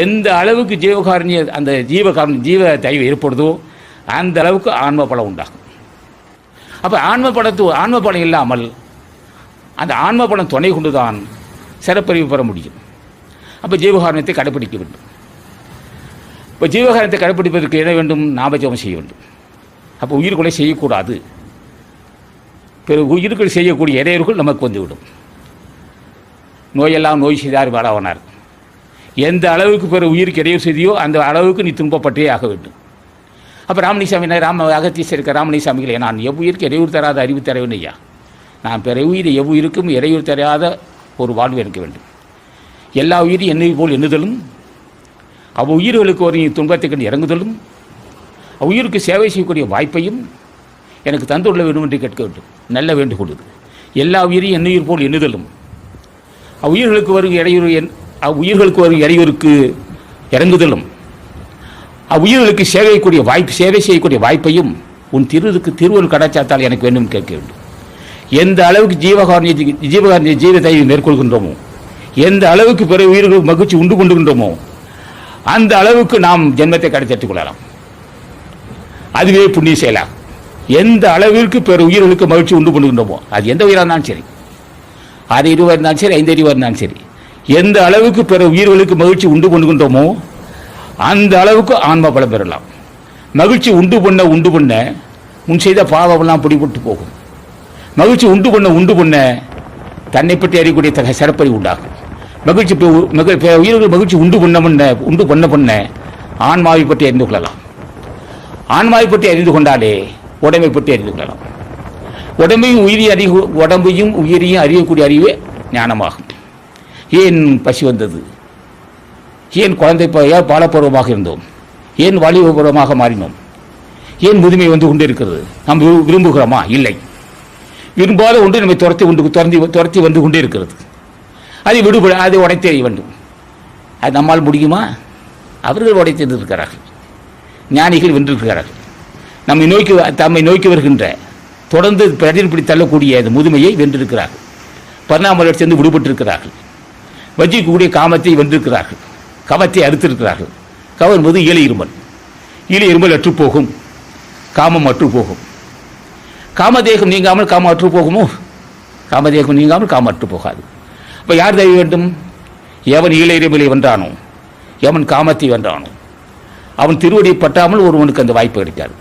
எந்த அளவுக்கு ஜீவகாரணிய அந்த ஜீவ தயவு ஏற்படுதோ அந்த அளவுக்கு ஆன்ம பலம் உண்டாகும். அப்போ ஆன்ம பலம் இல்லாமல் அந்த ஆன்ம பலம் துணை கொண்டு தான் சிறப்பறிவு பெற முடியும். அப்போ ஜீவகாரணத்தை கடைப்பிடிக்க வேண்டும். இப்போ ஜீவகாரணத்தை கடைப்பிடிப்பதற்கு என்ன வேண்டும்? நாமஜபம் செய்ய வேண்டும். அப்போ உயிர்கொலை செய்யக்கூடாது. பிறகு உயிர்கள் செய்யக்கூடிய இடையூறுகள் நமக்கு வந்துவிடும். நோயெல்லாம் நோய் செய்தார் வாழாவனார். எந்த அளவுக்கு பிற உயிருக்கு இடையூறு செய்தியோ அந்த அளவுக்கு நீ துன்பப்பட்டே ஆக வேண்டும். அப்போ ராமலிசாமி அகத்தீசர் இருக்க ராமலிசாமிகளை நான் எவ்வுயிருக்கு இடையூறு தராத அறிவு தர வேண்டும் ஐயா. நான் பிற உயிர் எவ்வுயிருக்கும் இடையூறு தராத ஒரு வாழ்வு எனக்கு வேண்டும். எல்லா உயிரும் என்னை போல் எண்ணுதலும் அவ்வுயிர்களுக்கு ஒரு துன்பத்தை கண்டு இறங்குதலும் அவ்வுயிருக்கு சேவை செய்யக்கூடிய வாய்ப்பையும் எனக்கு தந்துள்ள வேண்டும் என்று கேட்க வேண்டும். நல்ல வேண்டுகோள் இது. எல்லா உயிரையும் என்னுயிர் போல் எண்ணுதலும் அவ்வுயிர்களுக்கு வரும் அவ்வுயிர்களுக்கு வரும் இடையூறுக்கு இறங்குதலும் அவ்வுயிர்களுக்கு சேவை செய்யக்கூடிய வாய்ப்பையும் உன் திருவருள் கடாச்சாரத்தால் எனக்கு வேண்டும் கேட்க வேண்டும். எந்த அளவுக்கு ஜீவகாரணிய ஜீவதயவை மேற்கொள்கின்றோமோ, எந்த அளவுக்கு பிற உயிர்கள் மகிழ்ச்சி உண்டு கொண்டுகின்றோமோ அந்த அளவுக்கு நாம் ஜென்மத்தை கடைத்தட்டுக் கொள்ளலாம். அதுவே புண்ணிய செயலாகும். எந்த அளவிற்கு பிற உயிர்களுக்கு மகிழ்ச்சி உண்டு கொண்டுகின்றோமோ, அது எந்த உயிராக இருந்தாலும் சரி, 6 அறிவாக இருந்தாலும் சரி, 5 அறிவாக இருந்தாலும் சரி, எந்த அளவுக்கு பிற உயிர்களுக்கு மகிழ்ச்சி உண்டு கொண்டுகின்றோமோ அந்த அளவுக்கு ஆன்ம பலம் பெறலாம். மகிழ்ச்சி உண்டு பண்ண முன் செய்த பாவமெல்லாம் பிடிபட்டு போகும். மகிழ்ச்சி உண்டு பண்ண தன்னை பற்றி அறியக்கூடிய சிறப்பறி உண்டாகும். உயிர்கள் மகிழ்ச்சி உண்டு பண்ண ஆன்மாவை பற்றி அறிந்து கொள்ளலாம். ஆன்மாவை பற்றி அறிந்து கொண்டாலே உடம்பை பற்றி அறிந்து கொள்ளலாம். உடம்பையும் உயிரையும் அறியக்கூடிய அறிவே ஞானமாகும். ஏன் பசி வந்தது? ஏன் குழந்தை பாலப்பருவமாக இருந்தோம்? ஏன் வாலிபபருவமாக மாறினோம்? ஏன் முதுமை வந்து கொண்டே இருக்கிறது? நாம் விரும்புகிறோமா? இல்லை. விரும்பாத ஒன்று நம்மை துரத்தி வந்து கொண்டே இருக்கிறது. அதை உடைத்தெறிய வேண்டும். அது நம்மால் முடியுமா? அவர்கள் உடைத்திருக்கிறார்கள். ஞானிகள் வென்றிருக்கிறார்கள். தம்மை நோக்கி வருகின்ற தொடர்ந்து பிரதிநிதி தள்ளக்கூடிய அந்த முதுமையை வென்றிருக்கிறார்கள். பரிணாம சேர்ந்து விடுபட்டிருக்கிறார்கள். வஜிக்கக்கூடிய காமத்தை வென்றிருக்கிறார்கள். கவத்தை அறுத்திருக்கிறார்கள். கவம் என்பது ஈழ இருமல் அற்றுப்போகும். காமம் அற்றுப்போகும். காமதேகம் நீங்காமல் காமம் அற்று போகுமோ? காமதேகம் நீங்காமல் காமம் அற்று போகாது. அப்போ யார் தயவு வேண்டும்? எவன் ஈழ இருமலை வென்றானோ, எவன் காமத்தை வென்றானோ அவன் திருவடியை பட்டாமல் ஒருவனுக்கு அந்த வாய்ப்பு கிடைக்காது.